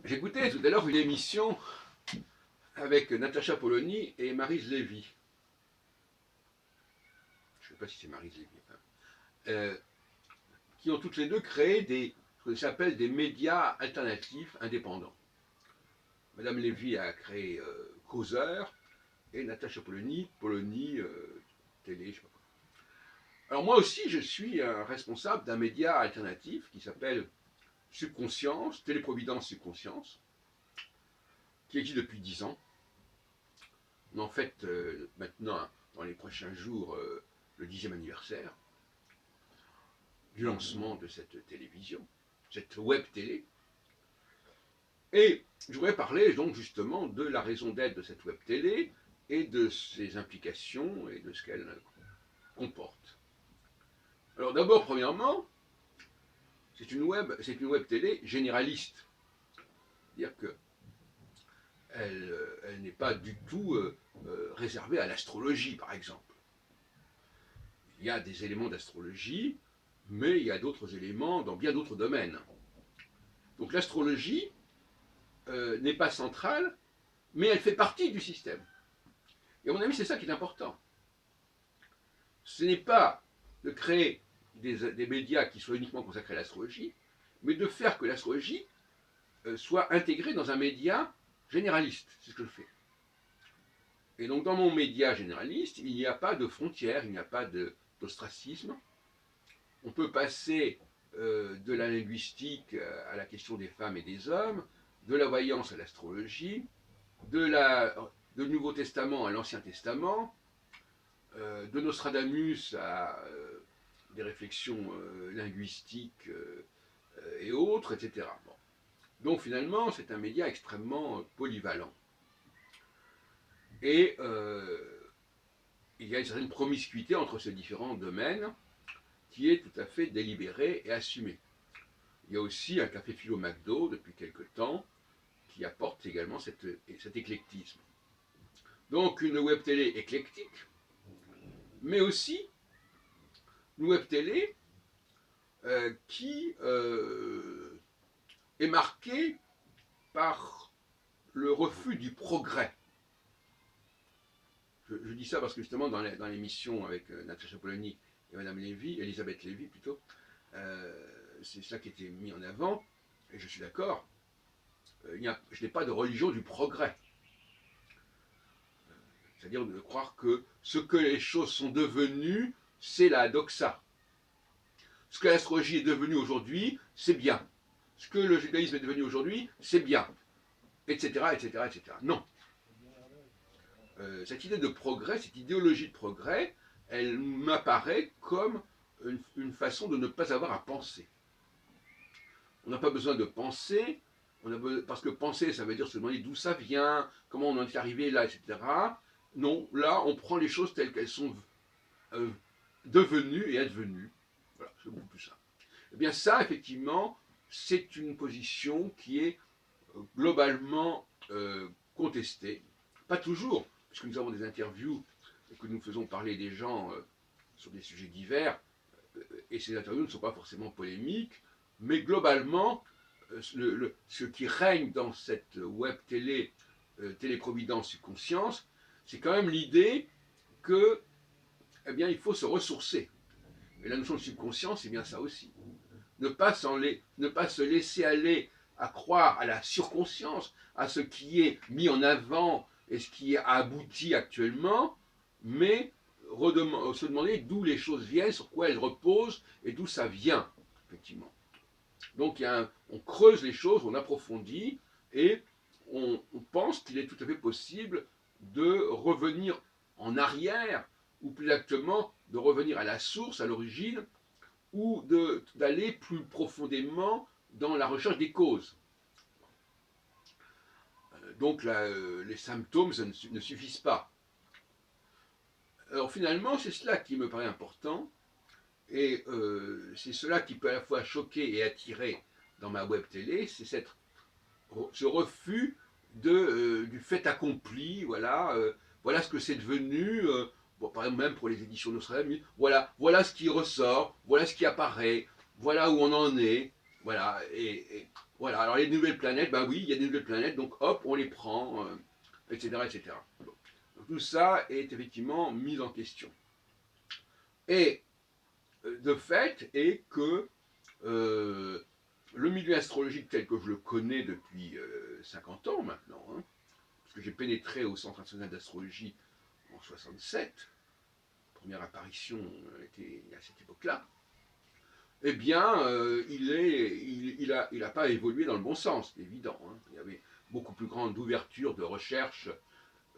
J'écoutais tout à l'heure une émission avec Natacha Polony et Maryse Lévy. Je ne sais pas si c'est Maryse Lévy. Enfin, euh, qui ont toutes les deux créé ce que j'appelle des médias alternatifs indépendants. Madame Lévy a créé Causeur et Natacha Polony, Télé, je sais pas quoi. Alors moi aussi, je suis responsable d'un média alternatif qui s'appelle Subconscience, Téléprovidence Subconscience, qui existe depuis 10 ans. En fait, maintenant, dans les prochains jours, le 10e anniversaire du lancement de cette télévision, cette web télé. Et je voudrais parler donc justement de la raison d'être de cette web télé et de ses implications et de ce qu'elle comporte. Alors d'abord, premièrement, c'est une web télé généraliste. C'est-à-dire qu'elle n'est pas du tout réservée à l'astrologie, par exemple. Il y a des éléments d'astrologie, mais il y a d'autres éléments dans bien d'autres domaines. Donc l'astrologie n'est pas centrale, mais elle fait partie du système. Et à mon avis, c'est ça qui est important. Ce n'est pas de créer des médias qui soient uniquement consacrés à l'astrologie, mais de faire que l'astrologie soit intégrée dans un média généraliste. C'est ce que je fais. Et donc dans mon média généraliste, il n'y a pas de frontières, il n'y a pas d'ostracisme. On peut passer de la linguistique à la question des femmes et des hommes, de la voyance à l'astrologie, du Nouveau Testament à l'Ancien Testament, de Nostradamus à des réflexions linguistiques et autres, etc. Bon. Donc finalement, c'est un média extrêmement polyvalent. Et il y a une certaine promiscuité entre ces différents domaines qui est tout à fait délibérée et assumée. Il y a aussi un café philo McDo depuis quelque temps qui apporte également cet éclectisme. Donc une web télé éclectique, mais aussi une web télé qui est marquée par le refus du progrès. Je dis ça parce que justement dans l'émission avec Natacha Polony et Madame Lévy, Elisabeth Lévy plutôt, c'est ça qui était mis en avant, et je suis d'accord, je n'ai pas de religion du progrès. C'est-à-dire de croire que ce que les choses sont devenues, c'est la doxa. Ce que l'astrologie est devenue aujourd'hui, c'est bien. Ce que le judaïsme est devenu aujourd'hui, c'est bien. Etc., etc., etc. Non. Cette idée de progrès, cette idéologie de progrès, elle m'apparaît comme une façon de ne pas avoir à penser. On n'a pas besoin de penser, parce que penser, ça veut dire se demander d'où ça vient, comment on en est arrivé là, etc. Non, là, on prend les choses telles qu'elles sont devenues et advenues. Voilà, c'est beaucoup plus ça. Eh bien ça, effectivement, c'est une position qui est globalement contestée. Pas toujours, puisque nous avons des interviews et que nous faisons parler des gens sur des sujets divers, et ces interviews ne sont pas forcément polémiques, mais globalement, ce qui règne dans cette web télé, Téléprovidence Subconscience, c'est quand même l'idée que, eh bien, il faut se ressourcer. Et la notion de subconscience, c'est bien ça aussi. Ne pas se laisser aller à croire à la surconscience, à ce qui est mis en avant et ce qui a abouti actuellement, mais se demander d'où les choses viennent, sur quoi elles reposent et d'où ça vient, effectivement. Donc on creuse les choses, on approfondit et on pense qu'il est tout à fait possible de revenir en arrière, ou plus exactement de revenir à la source, à l'origine, ou d'aller plus profondément dans la recherche des causes. Donc les symptômes ne suffisent pas. Alors finalement, c'est cela qui me paraît important, et c'est cela qui peut à la fois choquer et attirer dans ma web télé, c'est ce refus du fait accompli, voilà, voilà ce que c'est devenu, bon, par exemple même pour les éditions Nostradamus, voilà ce qui ressort, voilà ce qui apparaît, voilà où on en est, Voilà, voilà. Alors les nouvelles planètes, bah oui, il y a des nouvelles planètes, donc hop, on les prend, etc., etc. Bon. Donc, tout ça est effectivement mis en question. Et de fait est que euh, le milieu astrologique tel que je le connais depuis 50 ans maintenant, hein, parce que j'ai pénétré au Centre national d'astrologie en 67, première apparition était à cette époque-là, eh bien, il a pas évolué dans le bon sens, c'est évident. Hein. Il y avait beaucoup plus grande ouverture de recherche.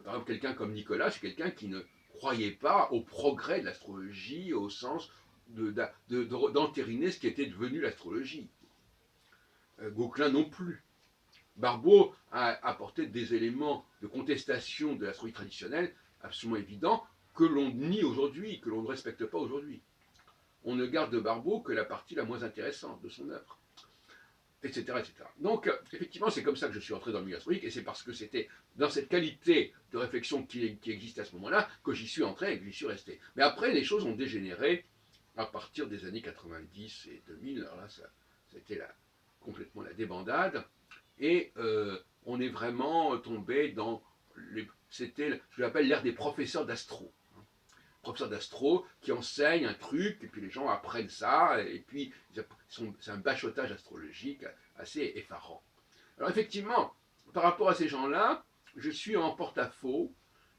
Par exemple, quelqu'un comme Nicolas, c'est quelqu'un qui ne croyait pas au progrès de l'astrologie au sens d'entériner ce qui était devenu l'astrologie. Gauquelin non plus. Barbeau a apporté des éléments de contestation de l'astrologie traditionnelle absolument évidents que l'on nie aujourd'hui, que l'on ne respecte pas aujourd'hui. On ne garde de Barbeau que la partie la moins intéressante de son œuvre, etc., etc. Donc, effectivement, c'est comme ça que je suis entré dans le milieu astrologique, et c'est parce que c'était dans cette qualité de réflexion qui existait à ce moment-là que j'y suis entré et que j'y suis resté. Mais après, les choses ont dégénéré à partir des années 90 et 2000. Alors là, c'était complètement la débandade, et on est vraiment tombé dans c'était ce que j'appelle l'ère des professeurs d'astro. Professeurs d'astro qui enseignent un truc, et puis les gens apprennent ça, et puis c'est un bachotage astrologique assez effarant. Alors effectivement, par rapport à ces gens-là, je suis en porte-à-faux,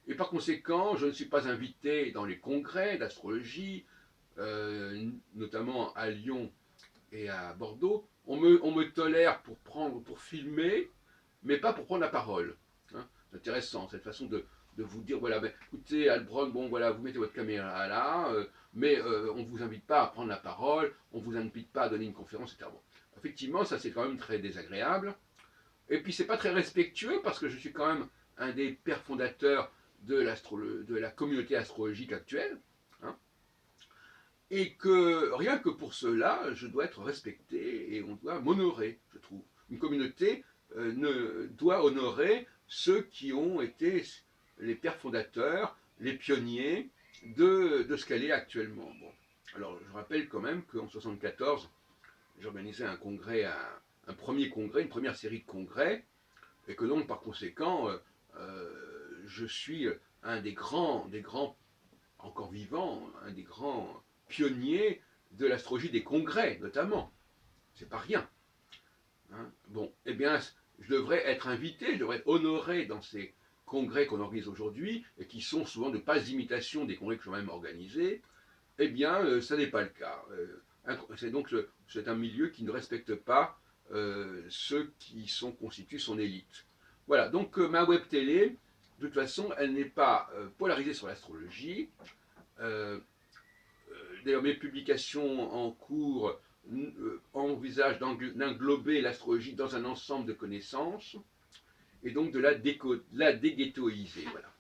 et par conséquent, je ne suis pas invité dans les congrès d'astrologie, notamment à Lyon et à Bordeaux. On me tolère pour filmer, mais pas pour prendre la parole. Hein. C'est intéressant, cette façon de vous dire, voilà, ben, écoutez, Albron, bon, voilà, vous mettez votre caméra là, mais on ne vous invite pas à prendre la parole, on ne vous invite pas à donner une conférence, etc. Bon. Effectivement, ça c'est quand même très désagréable. Et puis c'est pas très respectueux parce que je suis quand même un des pères fondateurs de la communauté astrologique actuelle. Hein, et que rien que pour cela, je dois être respecté et on doit m'honorer, je trouve. Une communauté doit honorer ceux qui ont été les pères fondateurs, les pionniers de ce qu'elle est actuellement. Bon. Alors je rappelle quand même qu'en 1974, j'organisais un congrès, un premier congrès, une première série de congrès, et que donc par conséquent, je suis un des grands encore vivants, un des grands pionniers de l'astrologie des congrès, notamment. C'est pas rien. Hein. Bon, eh bien, je devrais être invité, je devrais être honoré dans ces congrès qu'on organise aujourd'hui, et qui sont souvent de pas imitation des congrès que je même organisés. Eh bien, ça n'est pas le cas. C'est donc c'est un milieu qui ne respecte pas ceux qui sont constitués son élite. Voilà, donc ma web télé, de toute façon, elle n'est pas polarisée sur l'astrologie. Euh, D'ailleurs, mes publications en cours envisagent d'englober l'astrologie dans un ensemble de connaissances et donc de la déghettoiser. Voilà.